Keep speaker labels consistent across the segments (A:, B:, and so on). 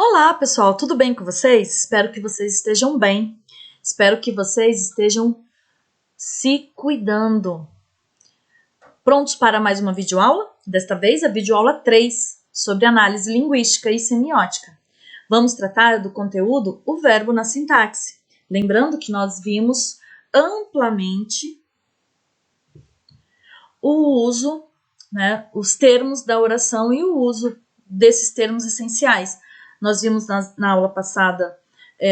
A: Olá, pessoal, tudo bem com vocês? Espero que vocês estejam bem. Espero que vocês estejam se cuidando. Prontos para mais uma videoaula? Desta vez a videoaula 3, sobre análise linguística e semiótica. Vamos tratar do conteúdo o verbo na sintaxe. Lembrando que nós vimos amplamente o uso, os termos da oração e o uso desses termos essenciais. Nós vimos na aula passada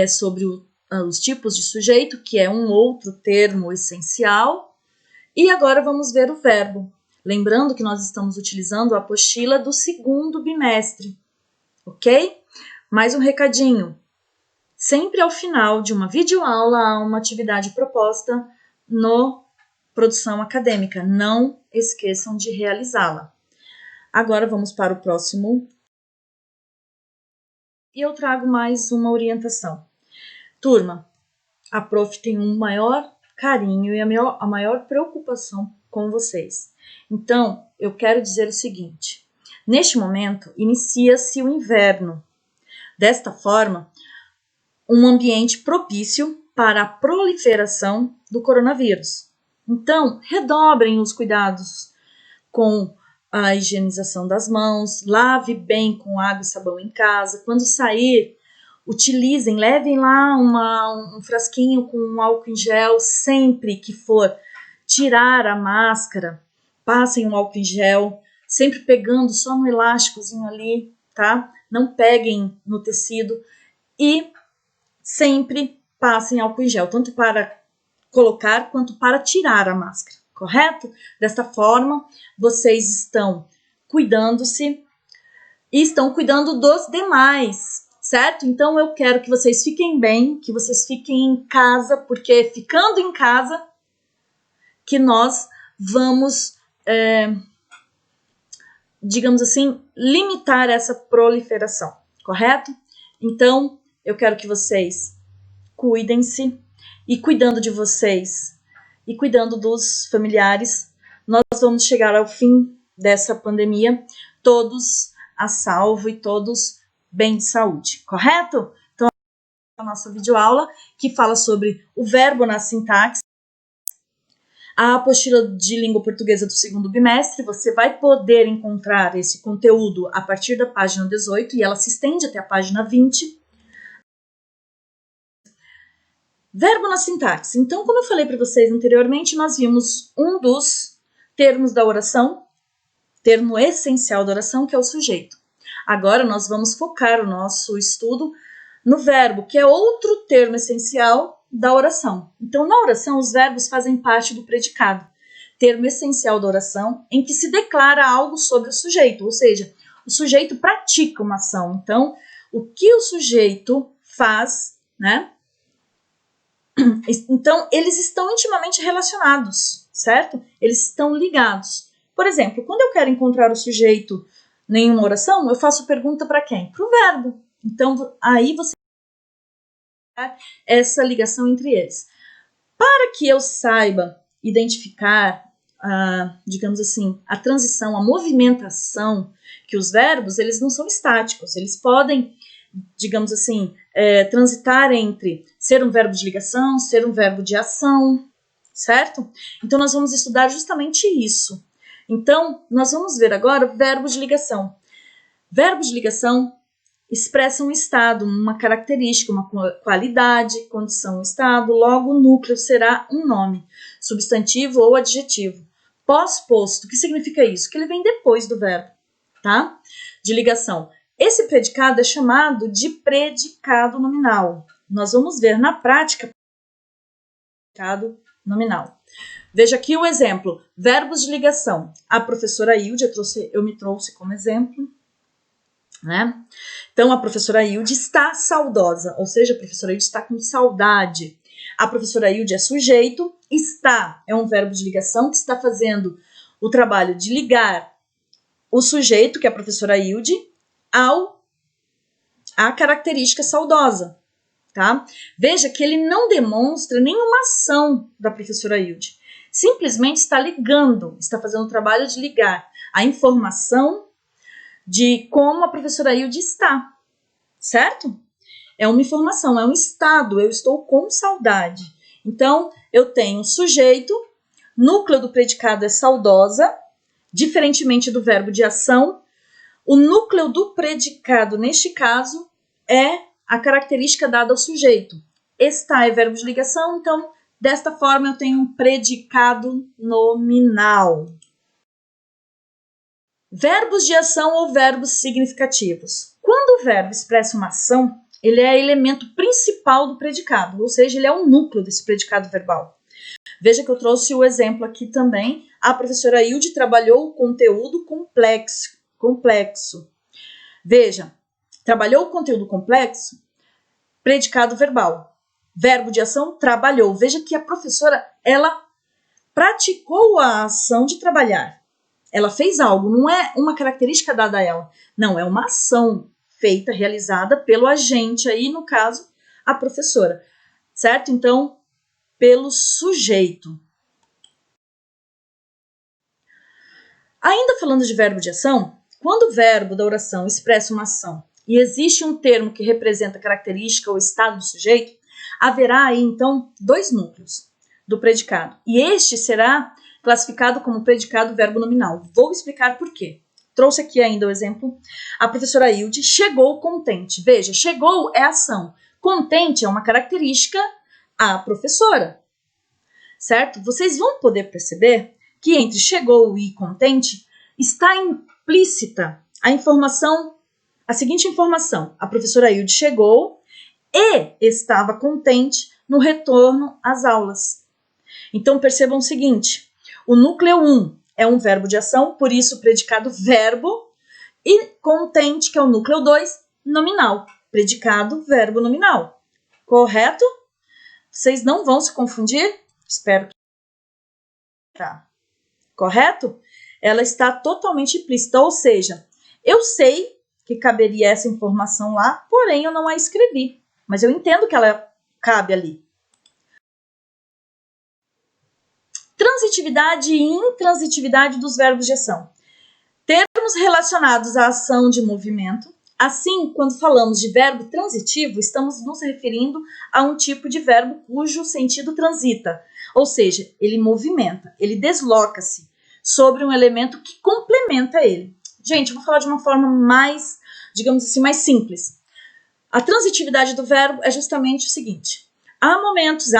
A: sobre os tipos de sujeito, que é um outro termo essencial. E agora vamos ver o verbo. Lembrando que nós estamos utilizando a apostila do segundo bimestre, ok? Mais um recadinho. Sempre ao final de uma videoaula há uma atividade proposta no Produção Acadêmica. Não esqueçam de realizá-la. Agora vamos para o próximo. E eu trago mais uma orientação. Turma, a prof tem um maior carinho e a maior preocupação com vocês. Então, eu quero dizer o seguinte. Neste momento, inicia-se o inverno. Desta forma, um ambiente propício para a proliferação do coronavírus. Então, redobrem os cuidados com a higienização das mãos, lave bem com água e sabão em casa. Quando sair, utilizem, levem lá um frasquinho com álcool em gel sempre que for tirar a máscara, passem um álcool em gel, sempre pegando só no elásticozinho ali, tá? Não peguem no tecido e sempre passem álcool em gel, tanto para colocar quanto para tirar a máscara. Correto? Desta forma, vocês estão cuidando-se e estão cuidando dos demais, certo? Então, eu quero que vocês fiquem bem, que vocês fiquem em casa, porque ficando em casa que nós vamos, digamos assim, limitar essa proliferação, correto? Então, eu quero que vocês cuidem-se e cuidando de vocês e cuidando dos familiares, nós vamos chegar ao fim dessa pandemia, todos a salvo e todos bem de saúde, correto? Então, a nossa videoaula que fala sobre o verbo na sintaxe, a apostila de língua portuguesa do segundo bimestre, você vai poder encontrar esse conteúdo a partir da página 18 e ela se estende até a página 20. Verbo na sintaxe. Então, como eu falei para vocês anteriormente, nós vimos um dos termos da oração, termo essencial da oração, que é o sujeito. Agora, nós vamos focar o nosso estudo no verbo, que é outro termo essencial da oração. Então, na oração, os verbos fazem parte do predicado, termo essencial da oração, em que se declara algo sobre o sujeito, ou seja, o sujeito pratica uma ação. Então, o que o sujeito faz, né? Então, eles estão intimamente relacionados, certo? Eles estão ligados. Por exemplo, quando eu quero encontrar o sujeito em uma oração, eu faço pergunta para quem? Para o verbo. Então, aí você tem essa ligação entre eles. Para que eu saiba identificar, digamos assim, a transição, a movimentação, que os verbos, eles não são estáticos, eles podem, digamos assim, transitar entre ser um verbo de ligação, ser um verbo de ação, certo? Então, nós vamos estudar justamente isso. Então, nós vamos ver agora o verbo de ligação. Verbos de ligação expressam um estado, uma característica, uma qualidade, condição, estado, logo o núcleo será um nome, substantivo ou adjetivo. Pós-posto, o que significa isso? Que ele vem depois do verbo, tá? De ligação. Esse predicado é chamado de predicado nominal. Nós vamos ver na prática predicado nominal. Veja aqui o exemplo. Verbos de ligação. A professora Hilde, eu me trouxe como exemplo, né? Então, a professora Hilde está saudosa, ou seja, a professora Hilde está com saudade. A professora Hilde é sujeito, está é um verbo de ligação que está fazendo o trabalho de ligar o sujeito, que é a professora Hilde, à característica saudosa, tá? Veja que ele não demonstra nenhuma ação da professora Hilde. Simplesmente está ligando, está fazendo o trabalho de ligar a informação de como a professora Hilde está, certo? É uma informação, é um estado, eu estou com saudade. Então, eu tenho sujeito, núcleo do predicado é saudosa, diferentemente do verbo de ação. O núcleo do predicado, neste caso, é a característica dada ao sujeito. Está é verbo de ligação, então, desta forma, eu tenho um predicado nominal. Verbos de ação ou verbos significativos. Quando o verbo expressa uma ação, ele é elemento principal do predicado, ou seja, ele é o núcleo desse predicado verbal. Veja que eu trouxe o exemplo aqui também. A professora Hilde trabalhou o conteúdo complexo. Veja, trabalhou o conteúdo complexo, predicado verbal. Verbo de ação, trabalhou. Veja que a professora, ela praticou a ação de trabalhar. Ela fez algo, não é uma característica dada a ela. Não, é uma ação feita, realizada pelo agente aí, no caso, a professora. Certo? Então, pelo sujeito. Ainda falando de verbo de ação, quando o verbo da oração expressa uma ação e existe um termo que representa a característica ou estado do sujeito, haverá aí, então, dois núcleos do predicado. E este será classificado como predicado verbo nominal. Vou explicar por quê. Trouxe aqui ainda o exemplo. A professora Hilde chegou contente. Veja, chegou é ação. Contente é uma característica a professora. Certo? Vocês vão poder perceber que entre chegou e contente está implícita a seguinte informação. A professora Hilde chegou e estava contente no retorno às aulas. Então percebam o seguinte, o núcleo 1 é um verbo de ação, por isso o predicado verbo, e contente, que é o núcleo 2, nominal, predicado verbo nominal. Correto? Vocês não vão se confundir? Espero que tá. Correto? Ela está totalmente implícita, ou seja, eu sei que caberia essa informação lá, porém eu não a escrevi, mas eu entendo que ela cabe ali. Transitividade e intransitividade dos verbos de ação. Termos relacionados à ação de movimento. Assim, quando falamos de verbo transitivo, estamos nos referindo a um tipo de verbo cujo sentido transita, ou seja, ele movimenta, ele desloca-se sobre um elemento que complementa ele. Gente, eu vou falar de uma forma mais, digamos assim, mais simples. A transitividade do verbo é justamente o seguinte. Há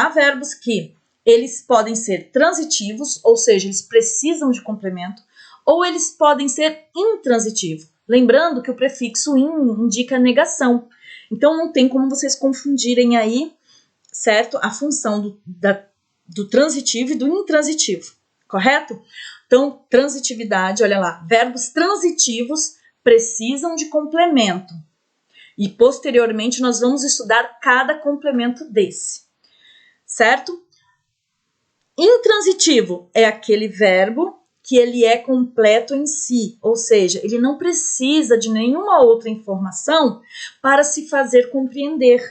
A: verbos que eles podem ser transitivos, ou seja, eles precisam de complemento, ou eles podem ser intransitivos. Lembrando que o prefixo in indica negação. Então, não tem como vocês confundirem aí, certo? A função do transitivo e do intransitivo, correto? Então, transitividade, olha lá, verbos transitivos precisam de complemento. E, posteriormente, nós vamos estudar cada complemento desse, certo? Intransitivo é aquele verbo que ele é completo em si, ou seja, ele não precisa de nenhuma outra informação para se fazer compreender.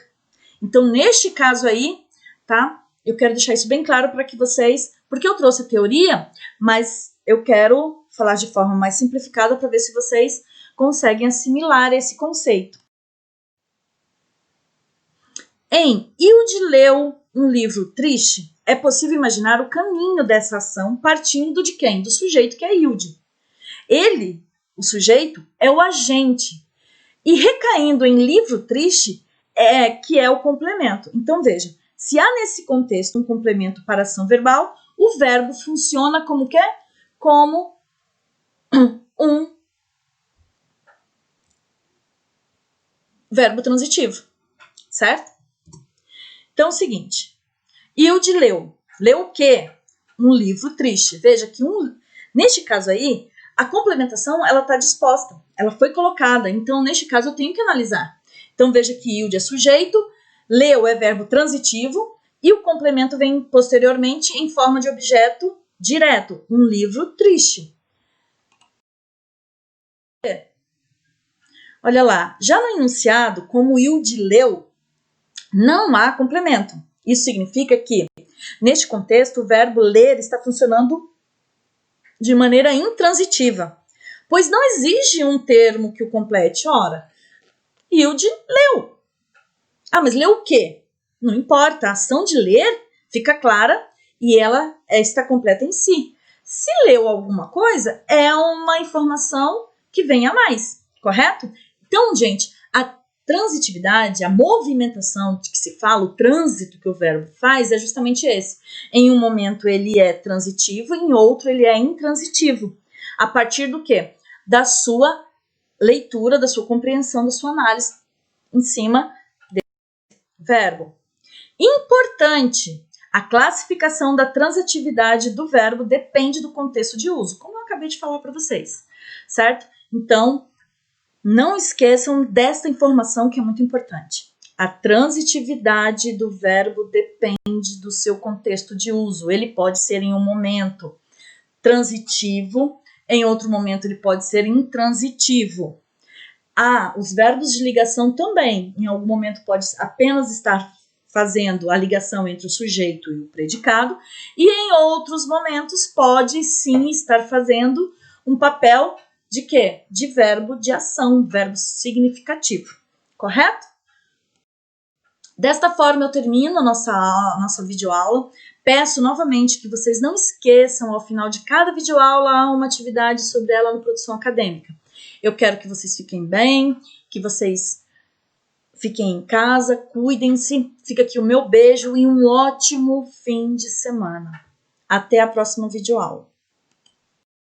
A: Então, neste caso aí, tá? Eu quero deixar isso bem claro para que vocês, porque eu trouxe a teoria, mas eu quero falar de forma mais simplificada para ver se vocês conseguem assimilar esse conceito. Em Hilde leu um livro triste, é possível imaginar o caminho dessa ação partindo de quem? Do sujeito, que é Hilde. Ele, o sujeito, é o agente. E recaindo em livro triste, que é o complemento. Então, veja, se há nesse contexto um complemento para ação verbal, o verbo funciona como quê? Como um verbo transitivo, certo? Então, é o seguinte, Hilde leu. Leu o quê? Um livro triste. Veja que neste caso aí, a complementação ela está disposta, ela foi colocada. Então, neste caso, eu tenho que analisar. Então, veja que Hilde é sujeito, leu é verbo transitivo e o complemento vem posteriormente em forma de objeto direto. Um livro triste. Olha lá, já no enunciado, como Hilde leu, não há complemento. Isso significa que, neste contexto, o verbo ler está funcionando de maneira intransitiva, pois não exige um termo que o complete. Ora, Hilde leu. Ah, mas leu o quê? Não importa, a ação de ler fica clara e ela está completa em si. Se leu alguma coisa, é uma informação que vem a mais, correto? Então, gente, a transitividade, a movimentação de que se fala, o trânsito que o verbo faz é justamente esse. Em um momento ele é transitivo, em outro ele é intransitivo. A partir do quê? Da sua leitura, da sua compreensão, da sua análise em cima do verbo. Importante, a classificação da transitividade do verbo depende do contexto de uso, como eu acabei de falar para vocês, certo? Então, não esqueçam desta informação que é muito importante. A transitividade do verbo depende do seu contexto de uso. Ele pode ser em um momento transitivo, em outro momento ele pode ser intransitivo. Os verbos de ligação também, em algum momento pode apenas estar fazendo a ligação entre o sujeito e o predicado, e em outros momentos pode sim estar fazendo um papel de quê? De verbo de ação, verbo significativo, correto? Desta forma eu termino a nossa videoaula. Peço novamente que vocês não esqueçam, ao final de cada videoaula, há uma atividade sobre ela no Produção Acadêmica. Eu quero que vocês fiquem bem, que vocês fiquem em casa, cuidem-se. Fica aqui o meu beijo e um ótimo fim de semana. Até a próxima videoaula.